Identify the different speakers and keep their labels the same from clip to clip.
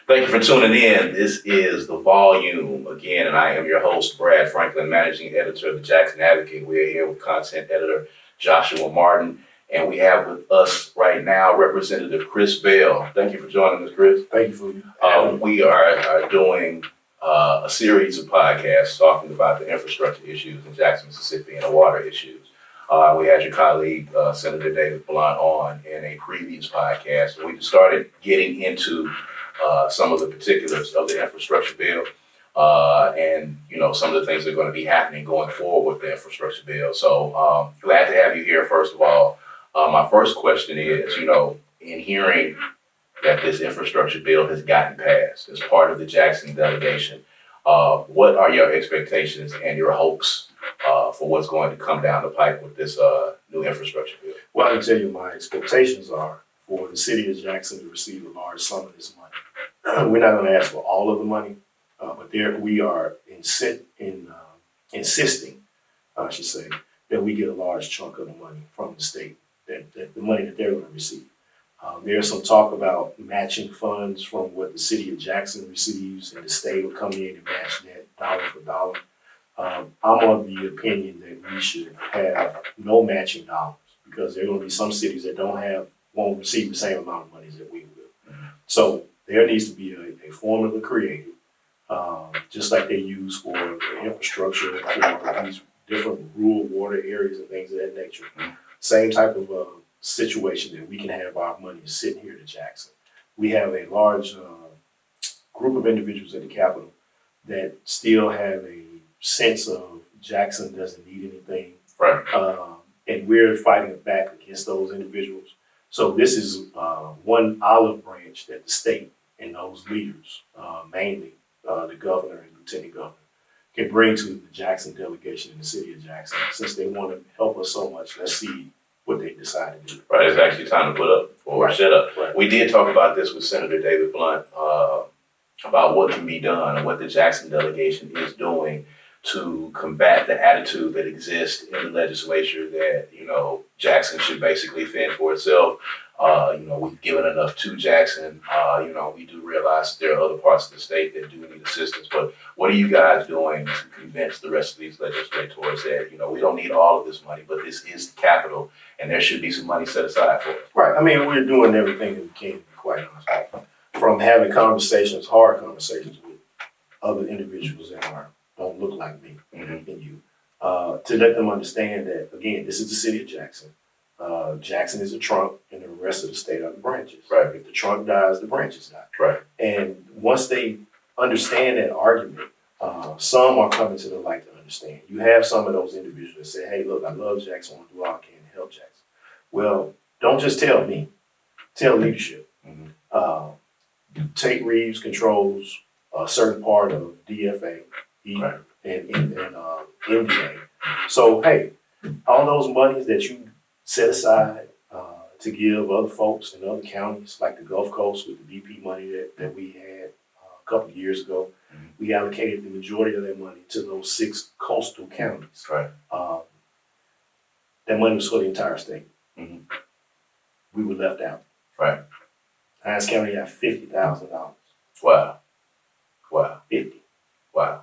Speaker 1: Thank you for tuning in. This is The Volume again, and I am your host, Brad Franklin, managing editor of the Jackson Advocate. We are here with content editor Joshua Martin, and we have with us right now Representative Chris Bell. Thank you for joining us, Chris.
Speaker 2: Thank you for having me.
Speaker 1: We are doing a series of podcasts talking about the infrastructure issues in Jackson, Mississippi, and the water issues. We had your colleague, Senator David Blunt, on in a previous podcast, and we just started getting into some of the particulars of the infrastructure bill, and some of the things that are going to be happening going forward with the infrastructure bill. So glad to have you here. First of all, my first question is, in hearing that this infrastructure bill has gotten passed as part of the Jackson delegation, what are your expectations and your hopes for what's going to come down the pipe with this new infrastructure bill?
Speaker 2: Well, I can tell you my expectations are for the city of Jackson to receive a large sum of this money. We're not going to ask for all of the money, but we are insisting, I should say, that we get a large chunk of the money from the state, that the money that they're going to receive. There's some talk about matching funds from what the city of Jackson receives, and the state will come in and match that dollar for dollar. I'm of the opinion that we should have no matching dollars, because there are going to be some cities that won't receive the same amount of money that we will. So there needs to be a formula created, just like they use for the infrastructure for these different rural water areas and things of that nature. Same type of situation that we can have our money sitting here to Jackson. We have a large group of individuals at the Capitol that still have a sense of Jackson doesn't need anything.
Speaker 1: Right.
Speaker 2: And we're fighting back against those individuals. So this is one olive branch that the state and those leaders, mainly the governor and lieutenant governor, can bring to the Jackson delegation in the city of Jackson. Since they want to help us so much, let's see what they decide to do.
Speaker 1: Right, it's actually time to put up or shut up.
Speaker 2: Right.
Speaker 1: We did talk about this with Senator David Blunt about what can be done and what the Jackson delegation is doing to combat the attitude that exists in the legislature that, Jackson should basically fend for itself. We've given enough to Jackson. We do realize that there are other parts of the state that do need assistance, but what are you guys doing to convince the rest of these legislators that, we don't need all of this money, but this is the capital and there should be some money set aside for it?
Speaker 2: Right. I mean, we're doing everything that we can, to be quite honest. From having hard conversations with other individuals that don't look like me and you, to let them understand that, again, this is the city of Jackson. Jackson is a trunk, and the rest of the state are the branches.
Speaker 1: Right.
Speaker 2: If the trunk dies, the branches die.
Speaker 1: Right.
Speaker 2: And once they understand that argument, some are coming to the light to understand. You have some of those individuals that say, hey, look, I love Jackson, I want to do all I can to help Jackson. Well, don't just tell me, tell leadership. Tate Reeves controls a certain part of DFA and MDA. So, hey, all those monies that you set aside to give other folks in other counties, like the Gulf Coast with the BP money that we had a couple of years ago, we allocated the majority of that money to those 6 coastal counties.
Speaker 1: Right.
Speaker 2: That money was for the entire state. We were left out.
Speaker 1: Right.
Speaker 2: Hines County got $50,000.
Speaker 1: Wow.
Speaker 2: 50.
Speaker 1: Wow.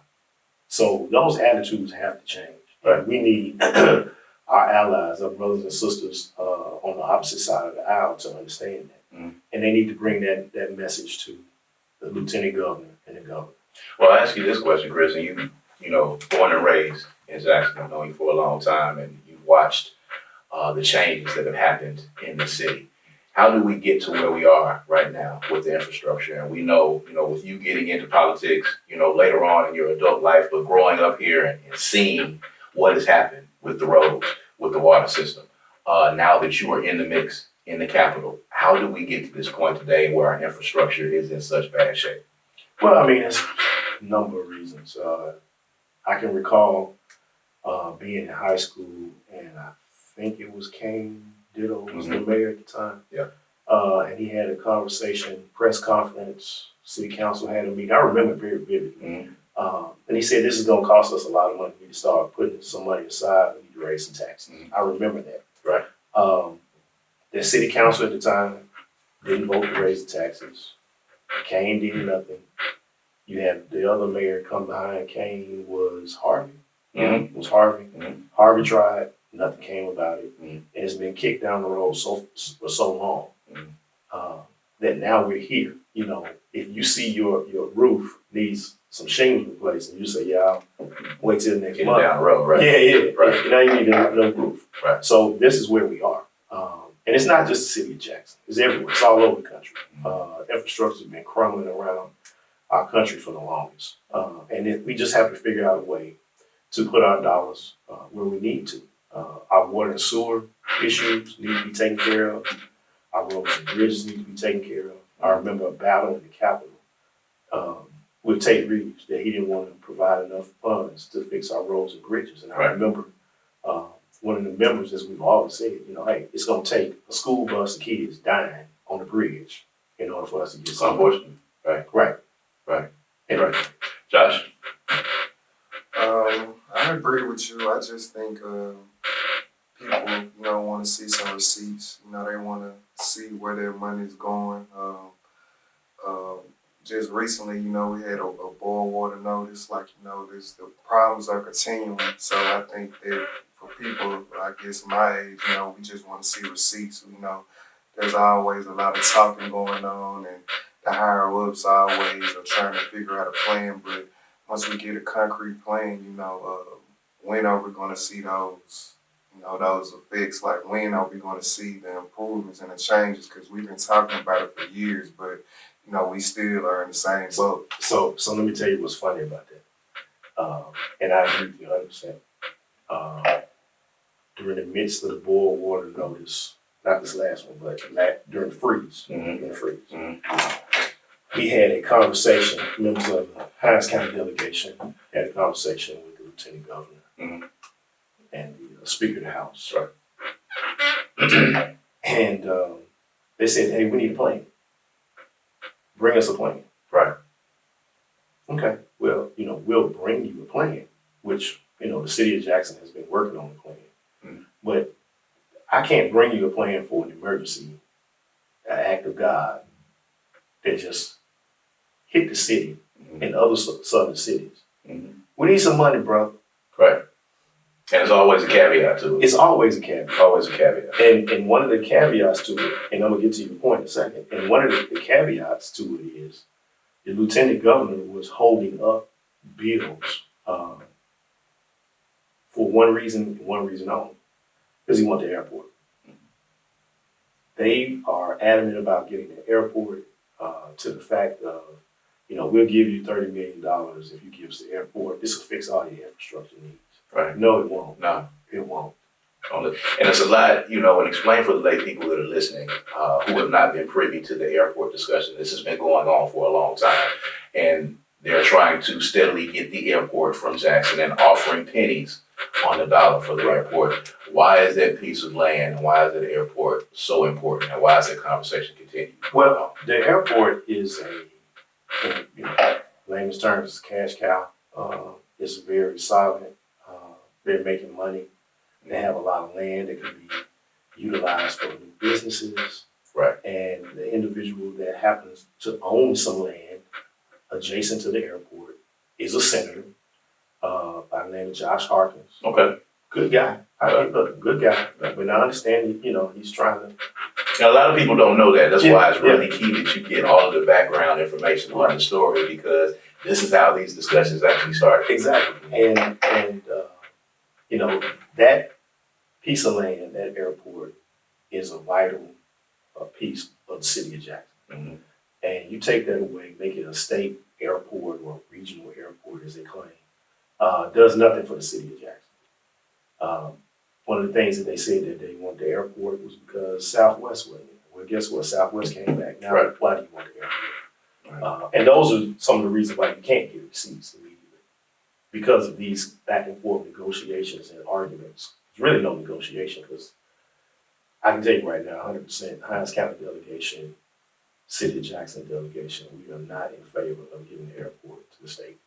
Speaker 2: So those attitudes have to change.
Speaker 1: Right.
Speaker 2: We need our allies, our brothers and sisters on the opposite side of the aisle to understand that. And they need to bring that message to the lieutenant governor and the governor.
Speaker 1: Well, I'll ask you this question, Chris, and you born and raised in Jackson, I've known you for a long time, and you've watched the changes that have happened in the city. How do we get to where we are right now with the infrastructure? And we know, with you getting into politics, later on in your adult life, but growing up here and seeing what has happened with the roads, with the water system, now that you are in the mix in the Capitol, how do we get to this point today where our infrastructure is in such bad shape?
Speaker 2: Well, I mean, it's a number of reasons. I can recall being in high school, and I think it was Kane Ditto was the mayor at the time.
Speaker 1: Yeah.
Speaker 2: And he had a press conference, city council had a meeting. I remember it very vividly. And he said, this is going to cost us a lot of money. We need to start putting some money aside. We need to raise some taxes. I remember that.
Speaker 1: Right.
Speaker 2: The city council at the time didn't vote to raise the taxes. Kane did nothing. You had the other mayor come behind Kane was Harvey.
Speaker 1: Mhm.
Speaker 2: It was Harvey.
Speaker 1: Mhm.
Speaker 2: Harvey tried, nothing came about it.
Speaker 1: Mhm.
Speaker 2: And it's been kicked down the road for so long
Speaker 1: Mhm.
Speaker 2: that now we're here. You know, if you see your roof needs some shingles replaced, and you say, "Yeah, I'll wait till next
Speaker 1: Get it
Speaker 2: month."
Speaker 1: down the road, right?
Speaker 2: Yeah.
Speaker 1: Right.
Speaker 2: Now you need a new roof.
Speaker 1: Right.
Speaker 2: So this is where we are. And it's not just the city of Jackson. It's everywhere. It's all over the country. Infrastructure has been crumbling around our country for the longest. We just have to figure out a way to put our dollars where we need to. Our water and sewer issues need to be taken care of. Our roads and bridges need to be taken care of. I remember a battle in the Capitol with Tate Reeves that he didn't want to provide enough funds to fix our roads and bridges. And I
Speaker 1: Right.
Speaker 2: remember one of the members, as we've always said, hey, it's going to take a school bus of kids dying on the bridge in order for us to get
Speaker 1: It's
Speaker 2: something.
Speaker 1: unfortunate. Right.
Speaker 2: Right.
Speaker 1: Right.
Speaker 2: And
Speaker 1: Right. Josh?
Speaker 3: I agree with you. I just think people, want to see some receipts. They want to see where their money is going. Just recently, we had a boil water notice. The problems are continuing. So I think that for people, I guess my age, we just want to see receipts. There's always a lot of talking going on, and the higher ups always are trying to figure out a plan. But once we get a concrete plan, when are we going to see those effects? Like, when are we going to see the improvements and the changes? Because we've been talking about it for years, but we still are in the same boat.
Speaker 2: so let me tell you what's funny about that. And I agree with you 100%. During the midst of the boil water notice, not this last one, but during the freeze, we had a conversation, members of the Hines County delegation had a conversation with the lieutenant governor and the speaker of the House.
Speaker 1: Right.
Speaker 2: And they said, hey, we need a plan. Bring us a plan.
Speaker 1: Right.
Speaker 2: Okay, well, we'll bring you a plan, which, the city of Jackson has been working on the plan. But I can't bring you a plan for an emergency, an act of God that just hit the city and other southern cities. We need some money, bro.
Speaker 1: Right. And there's always a caveat to it.
Speaker 2: It's always a caveat.
Speaker 1: Always a caveat.
Speaker 2: And one of the caveats to it, and I'm going to get to your point in a second, and one of the caveats to it is the lieutenant governor was holding up bills for one reason and one reason only, because he wanted the airport. They are adamant about getting the airport to the fact of, we'll give you $30 million if you give us the airport. This will fix all your infrastructure needs.
Speaker 1: Right.
Speaker 2: No, it won't.
Speaker 1: No.
Speaker 2: It won't.
Speaker 1: And it's a lot, and explain for the lay people that are listening who have not been privy to the airport discussion. This has been going on for a long time. And they're trying to steadily get the airport from Jackson and offering pennies on the dollar for the airport. Why is that piece of land and why is that airport so important? And why is that conversation continuing?
Speaker 2: Well, the airport is in layman's terms, it's a cash cow. It's very solid. They're making money. They have a lot of land that can be utilized for new businesses.
Speaker 1: Right.
Speaker 2: And the individual that happens to own some land adjacent to the airport is a senator by the name of Josh Harkins.
Speaker 1: Okay.
Speaker 2: Good guy. Good guy. But I understand, he's trying to.
Speaker 1: Now, a lot of people don't know that. That's why it's really key that you get all of the background information on the story, because this is how these discussions actually started.
Speaker 2: Exactly. And that piece of land, that airport, is a vital piece of the city of Jackson. And you take that away, make it a state airport or regional airport, as they claim, does nothing for the city of Jackson. One of the things that they said that they want the airport was because Southwest wasn't in. Well, guess what? Southwest came back. Now, why do you want the airport? And those are some of the reasons why you can't get receipts immediately. Because of these back and forth negotiations and arguments. There's really no negotiation, because I can tell you right now, 100%, Hines County delegation, City of Jackson delegation, we are not in favor of giving the airport to the state.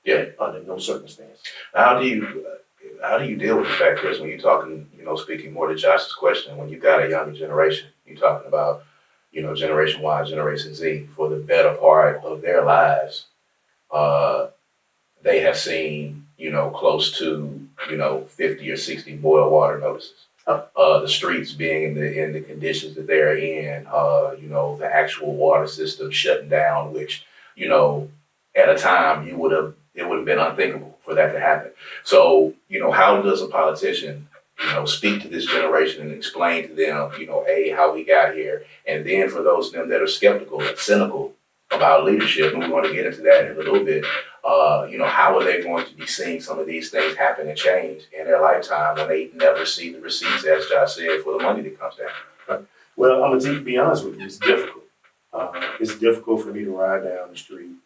Speaker 1: Yeah.
Speaker 2: Under no circumstance.
Speaker 1: How do you deal with the fact, Chris, when you're talking, speaking more to Josh's question, when you got a younger generation, you're talking about Generation Y, Generation Z, for the better part of their lives, they have seen, close to, 50 or 60 boil water notices. The streets being in the conditions that they're in, the actual water system shutting down, which, at a time it would have been unthinkable for that to happen. So, how does a politician, speak to this generation and explain to them, how we got here, and then for those of them that are skeptical and cynical about leadership, and we want to get into that in a little bit, how are they going to be seeing some of these things happen and change in their lifetime when they never see the receipts, as Josh said, for the money that comes down?
Speaker 2: Right. Well, I'm gonna be honest with you. It's difficult. It's difficult for me to ride down the street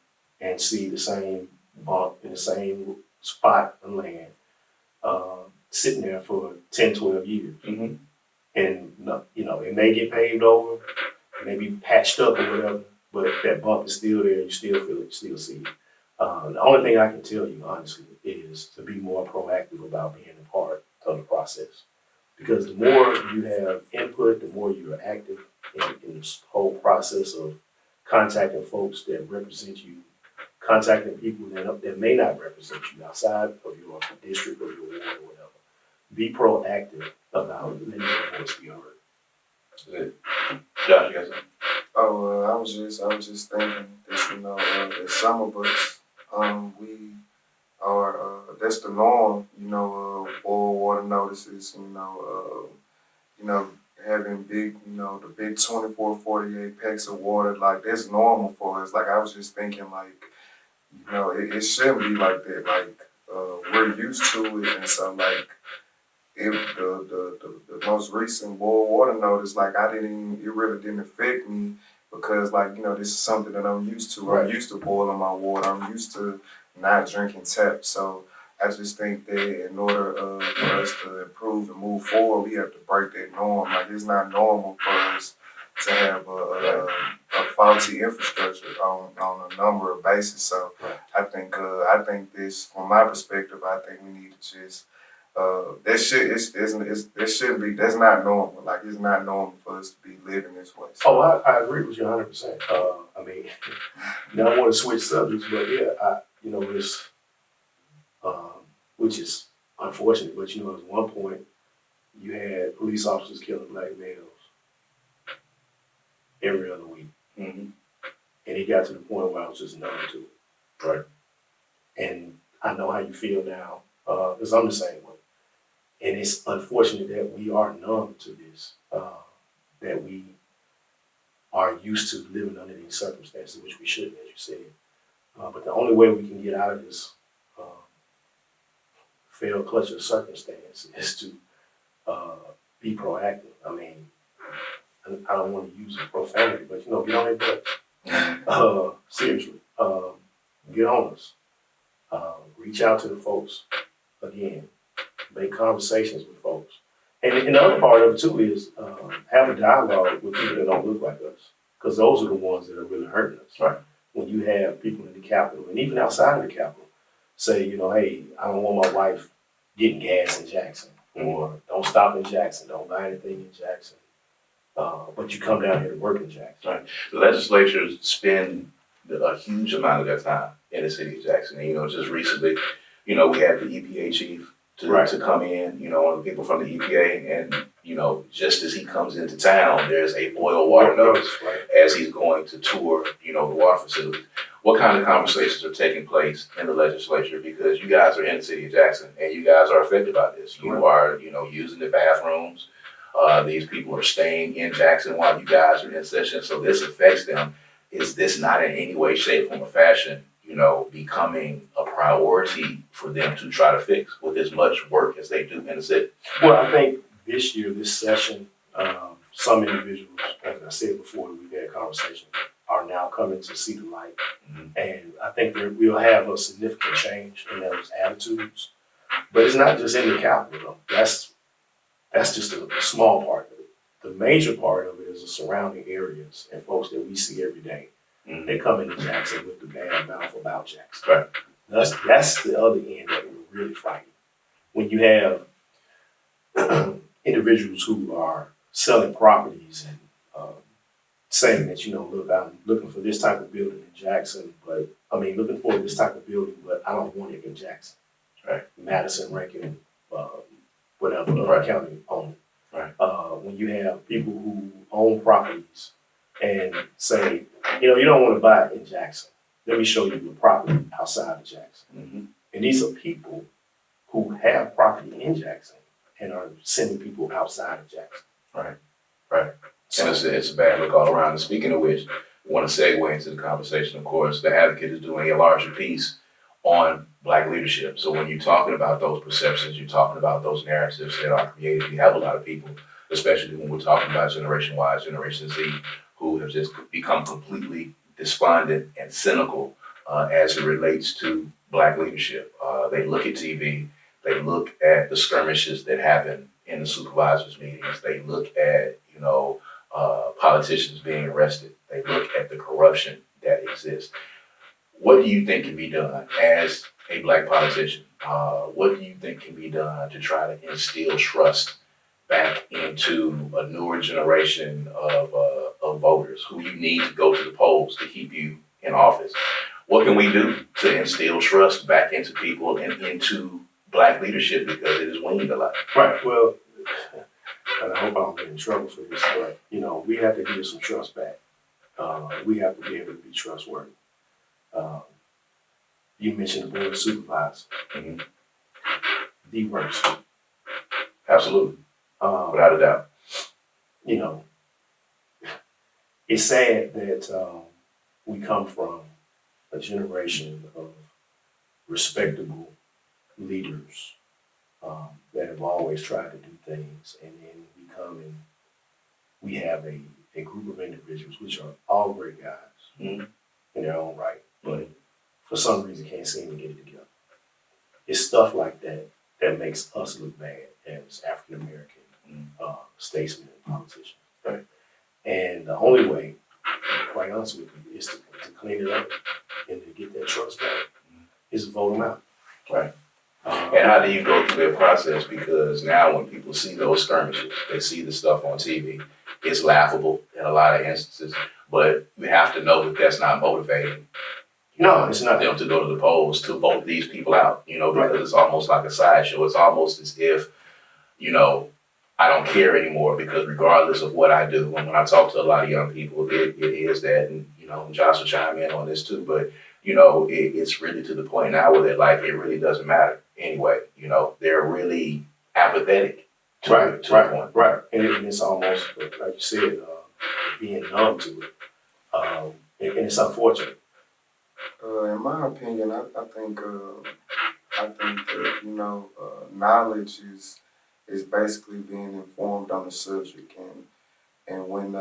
Speaker 2: and see the same bump in the same spot of land sitting there for 10, 12 years.
Speaker 1: Mm-hmm.
Speaker 2: And, it may get paved over, it may be patched up or whatever, but that bump is still there. You still feel it, you still see it. The only thing I can tell you, honestly, is to be more proactive about being a part of the process. Because the more you have input, the more you are active in this whole process of contacting folks that represent you, contacting people that may not represent you outside of your district or your ward or whatever. Be proactive about letting your voice be heard.
Speaker 1: Good. Josh, you got something?
Speaker 3: Oh, I was just thinking that that some of us, we are that's the norm. Boil water notices. Having big, the big 24, 48 packs of water. Like that's normal for us. Like I was just thinking, like it shouldn't be like that. Like we're used to it, and so like. If the most recent boil water notice, like it really didn't affect me because this is something that I'm used to.
Speaker 2: Right.
Speaker 3: I'm used to boiling my water. I'm used to not drinking tap. So I just think that in order for us to improve and move forward, we have to break that norm. Like it's not normal for us to have a faulty infrastructure on a number of bases. So
Speaker 2: Right.
Speaker 3: I think this, from my perspective, I think we need to just that's not normal. Like it's not normal for us to be living this way. So,
Speaker 2: I agree with you 100%. I want to switch subjects, but yeah, it's, which is unfortunate, but at one point you had police officers killing black males every other week.
Speaker 1: Mm-hmm.
Speaker 2: And it got to the point where I was just numb to it.
Speaker 1: Right.
Speaker 2: And I know how you feel now, because I'm the same way. And it's unfortunate that we are numb to this, that we are used to living under these circumstances, which we shouldn't, as you said. But the only way we can get out of this failed clutch of circumstance is to be proactive. I mean, I don't want to use profanity, but get on their butts. Seriously, get on us. Reach out to the folks again. Make conversations with folks. And the other part of it too is have a dialogue with people that don't look like us. Because those are the ones that are really hurting us.
Speaker 1: Right.
Speaker 2: When you have people in the Capitol and even outside of the Capitol say, hey, I don't want my wife getting gas in Jackson. Or don't stop in Jackson, don't buy anything in Jackson. But you come down here to work in Jackson.
Speaker 1: Right. The legislatures spend a huge amount of their time in the city of Jackson. And, just recently, we had the EPA chief to come in, one of the people from the EPA, and just as he comes into town, there's a boil water notice as he's going to tour, the water facilities. What kind of conversations are taking place in the legislature? Because you guys are in the city of Jackson, and you guys are affected by this. You are, using the bathrooms. These people are staying in Jackson while you guys are in session, so this affects them. Is this not in any way, shape, form, or fashion, becoming a priority for them to try to fix with as much work as they do in the city?
Speaker 2: Well, I think this session, some individuals, as I said before, we've had conversations, are now coming to see the light. Mm-hmm. And I think that we'll have a significant change in those attitudes. But it's not just in the Capitol, though. That's just a small part of it. The major part of it is the surrounding areas and folks that we see every day. Mm-hmm. They come into Jackson with the bad mouth about Jackson.
Speaker 1: Right.
Speaker 2: That's the other end that we're really fighting. When you have individuals who are selling properties and saying that, look, I'm looking for this type of building in Jackson, looking for this type of building, but I don't want it in Jackson.
Speaker 1: Right.
Speaker 2: Madison, Rankin, whatever,
Speaker 1: Right.
Speaker 2: county own it.
Speaker 1: Right.
Speaker 2: When you have people who own properties and say, you don't want to buy it in Jackson. Let me show you the property outside of Jackson.
Speaker 1: Mm-hmm.
Speaker 2: And these are people who have property in Jackson and are sending people outside of Jackson.
Speaker 1: Right. Right.
Speaker 2: So,
Speaker 1: And it's a bad look all around. And speaking of which, I want to segue into the conversation, of course. The Advocate is doing a larger piece on Black leadership. So when you're talking about those perceptions, you're talking about those narratives that are created. You have a lot of people, especially when we're talking about Generation Y, Generation Z, who have just become completely despondent and cynical as it relates to Black leadership. They look at TV, they look at the skirmishes that happen in the supervisors' meetings, they look at, politicians being arrested, they look at the corruption that exists. What do you think can be done as a Black politician? What do you think can be done to try to instill trust back into a newer generation of voters who you need to go to the polls to keep you in office? What can we do to instill trust back into people and into Black leadership, because it is waned a lot?
Speaker 2: right, well, and I hope I don't get in trouble for this, but, we have to give some trust back. We have to be able to be trustworthy. You mentioned the board of supervisors.
Speaker 1: Mm-hmm.
Speaker 2: The worst.
Speaker 1: Absolutely, without a doubt.
Speaker 2: It's sad that we come from a generation of respectable leaders that have always tried to do things, and then we have a group of individuals, which are all great guys
Speaker 1: Mm-hmm.
Speaker 2: in their own right, but
Speaker 1: Mm-hmm.
Speaker 2: for some reason can't seem to get it together. It's stuff like that that makes us look bad as African American statesmen and politicians.
Speaker 1: Right.
Speaker 2: And the only way, quite honest with you, is to clean it up and to get that trust back is to vote them out.
Speaker 1: Right. And how do you go through that process? Because now when people see those skirmishes, they see the stuff on TV, it's laughable in a lot of instances, but you have to know that that's not motivating.
Speaker 2: No, it's not.
Speaker 1: Them to go to the polls to vote these people out, because it's almost like a sideshow. It's almost as if, I don't care anymore, because regardless of what I do, and when I talk to a lot of young people, it is that, and, Josh will chime in on this too, but, it's really to the point now where they're like, it really doesn't matter anyway. They're really apathetic to it, to a point.
Speaker 2: Right. And it's almost, like you said, being numb to it. And it's unfortunate.
Speaker 3: In my opinion, I think that knowledge is basically being informed on the subject, and when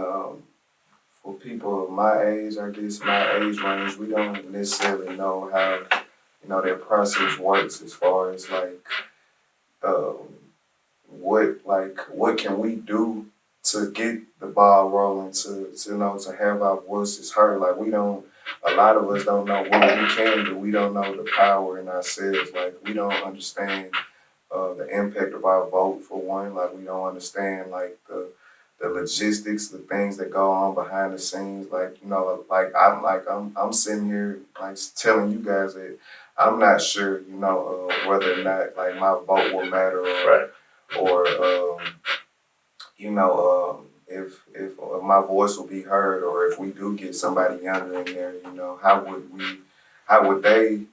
Speaker 3: for people of my age, I guess my age range, we don't necessarily know how their process works as far as what can we do to get the ball rolling, to have our voices heard. Like, a lot of us don't know what we can do. We don't know the power in ourselves. Like, we don't understand the impact of our vote, for one. Like, we don't understand the logistics, the things that go on behind the scenes. I'm sitting here telling you guys that I'm not sure, whether or not my vote will matter, or if my voice will be heard, or if we do get somebody younger in there, how would they,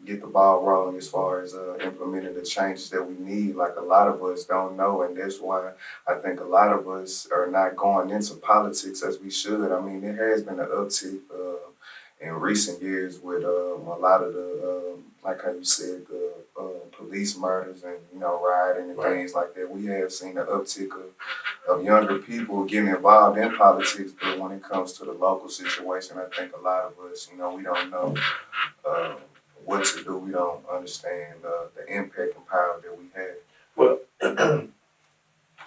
Speaker 3: get the ball rolling as far as implementing the changes that we need. Like, a lot of us don't know, and that's why I think a lot of us are not going into politics as we should. I mean, there has been an uptick in recent years with a lot of the, like how you said, the police murders and, rioting and things like that. We have seen an uptick of younger people getting involved in politics, but when it comes to the local situation, I think a lot of us, we don't know what to do. We don't understand the impact and power that we have.
Speaker 2: Well,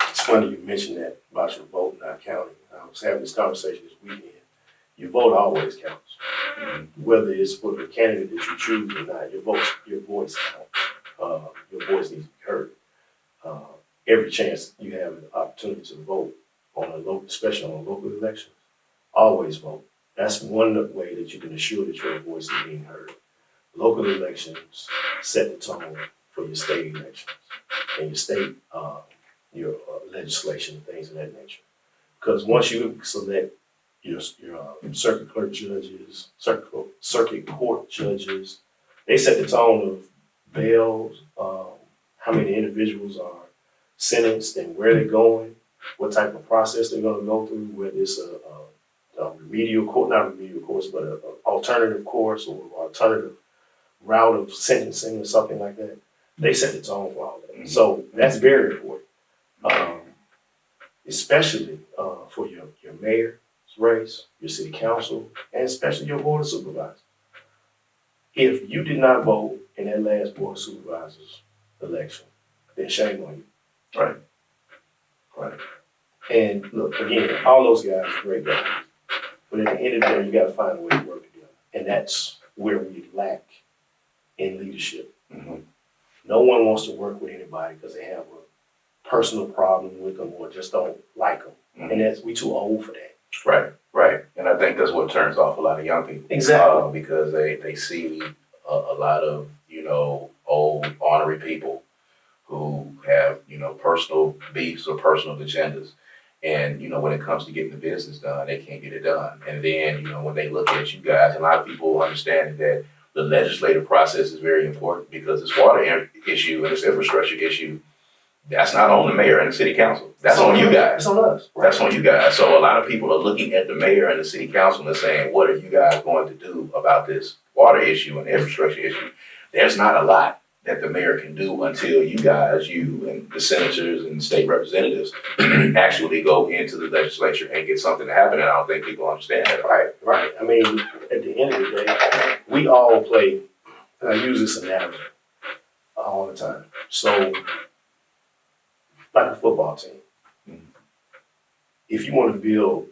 Speaker 2: it's funny you mentioned that about your vote not counting. I was having this conversation this weekend. Your vote always counts. Whether it's for the candidate that you choose or not, your voice counts. Your voice needs to be heard. Every chance you have an opportunity to vote, especially on local elections, always vote. That's one way that you can assure that your voice is being heard. Local elections set the tone for your state elections and your state, legislation and things of that nature. Because once you select your circuit clerk judges, circuit court judges, they set the tone of bails, how many individuals are sentenced and where they're going, what type of process they're going to go through, whether it's a remedial court, not remedial course, but an alternative course or alternative route of sentencing or something like that. They set the tone for all that.
Speaker 1: Mm-hmm.
Speaker 2: So that's very important, especially for your mayor's race, your city council, and especially your board of supervisors. If you did not vote in that last board of supervisors election, then shame on you.
Speaker 1: Right. Right.
Speaker 2: And look, again, all those guys are great guys. But at the end of the day, you got to find a way to work together. And that's where we lack in leadership.
Speaker 1: Mm-hmm.
Speaker 2: No one wants to work with anybody because they have a personal problem with them or just don't like them.
Speaker 1: Mm-hmm.
Speaker 2: And we too old for that.
Speaker 1: Right, right. And I think that's what turns off a lot of young people.
Speaker 2: Exactly.
Speaker 1: Because they see a lot of, old, ornery people who have, personal beefs or personal agendas. And, when it comes to getting the business done, they can't get it done. And then, when they look at you guys, a lot of people understand that the legislative process is very important because this water issue and this infrastructure issue, that's not on the mayor and the city council. That's on you guys.
Speaker 2: It's on us. Right.
Speaker 1: That's on you guys. So a lot of people are looking at the mayor and the city council and saying, what are you guys going to do about this water issue and infrastructure issue? There's not a lot that the mayor can do until you guys, you and the senators and state representatives actually go into the legislature and get something to happen. And I don't think people understand that.
Speaker 2: Right, right. I mean, at the end of the day, we all play, and I use this analogy all the time. So, like a football team.
Speaker 1: Mm-hmm.
Speaker 2: If you want to build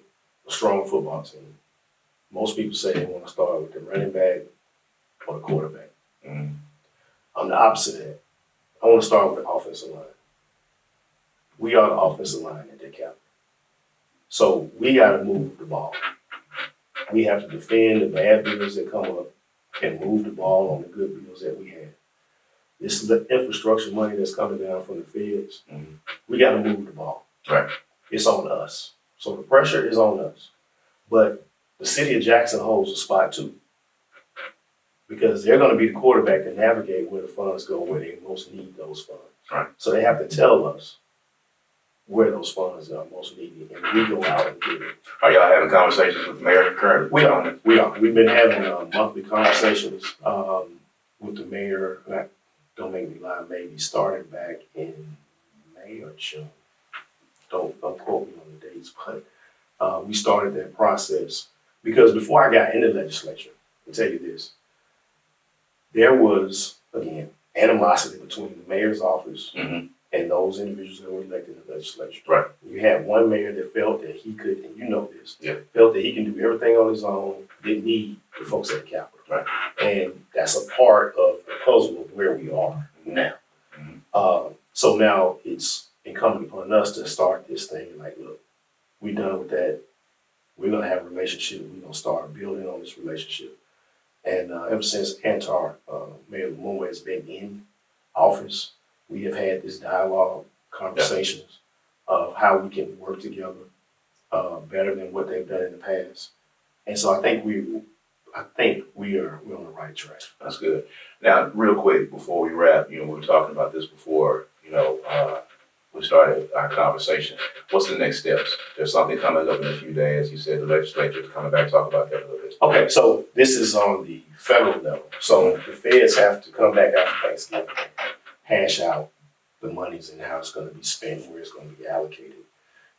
Speaker 2: a strong football team, most people say they want to start with the running back or the quarterback.
Speaker 1: Mm-hmm.
Speaker 2: I'm the opposite of that. I want to start with the offensive line. We are the offensive line at the Capitol. So we got to move the ball. We have to defend the bad bills that come up and move the ball on the good bills that we have. This is the infrastructure money that's coming down from the feds.
Speaker 1: Mm-hmm.
Speaker 2: We got to move the ball.
Speaker 1: Right.
Speaker 2: It's on us. So the pressure is on us. But the city of Jackson holds a spot too. Because they're going to be the quarterback to navigate where the funds go, where they most need those funds.
Speaker 1: Right.
Speaker 2: So they have to tell us where those funds are most needed, and we go out and get it.
Speaker 1: Are y'all having conversations with the mayor currently?
Speaker 2: We are. We've been having monthly conversations with the mayor. Don't make me lie, maybe starting back in May or June. Don't quote me on the dates, but we started that process because before I got in the legislature, I'll tell you this. There was, again, animosity between the mayor's office
Speaker 1: Mm-hmm.
Speaker 2: and those individuals that were elected in the legislature.
Speaker 1: Right.
Speaker 2: You had one mayor that felt that he could, and you know this,
Speaker 1: Yeah.
Speaker 2: felt that he can do everything on his own, didn't need the folks at the Capitol.
Speaker 1: Right.
Speaker 2: And that's a part of the puzzle of where we are now.
Speaker 1: Mm-hmm.
Speaker 2: So now it's incumbent upon us to start this thing like, look, we're done with that. We're going to have a relationship. We're going to start building on this relationship. And ever since Antar, Mayor Moore has been in office, we have had this dialogue, conversations of how we can work together better than what they've done in the past. And so I think we're on the right track.
Speaker 1: That's good. Now, real quick before we wrap, we were talking about this before, we started our conversation. What's the next steps? There's something coming up in a few days. You said the legislature is coming back. Talk about that a little bit.
Speaker 2: Okay, so this is on the federal level. So the feds have to come back after Thanksgiving, hash out the monies and how it's going to be spent, where it's going to be allocated.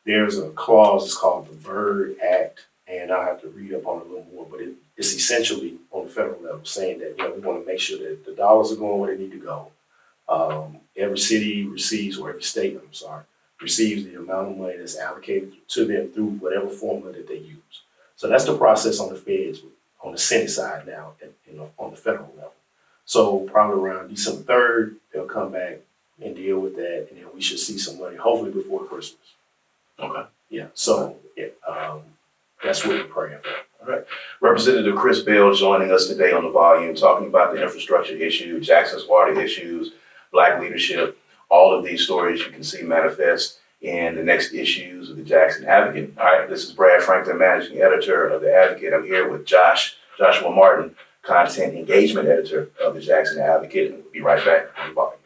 Speaker 2: There's a clause, it's called the Byrd Act, and I'll have to read up on it a little more, but it's essentially on the federal level saying that we want to make sure that the dollars are going where they need to go. Every city receives, or every state, receives the amount of money that's allocated to them through whatever formula that they use. So that's the process on the feds, on the Senate side now, on the federal level. So probably around December 3rd, they'll come back and deal with that, and then we should see some money, hopefully before Christmas.
Speaker 1: Okay.
Speaker 2: Yeah, so that's what we're praying for.
Speaker 1: Representative Chris Bell joining us today on the volume, talking about the infrastructure issue, Jackson's water issues, Black leadership, all of these stories you can see manifest in the next issues of the Jackson Advocate. All right, this is Brad Franklin, managing editor of the Advocate. I'm here with Joshua Martin, content engagement editor of the Jackson Advocate, and we'll be right back on the volume.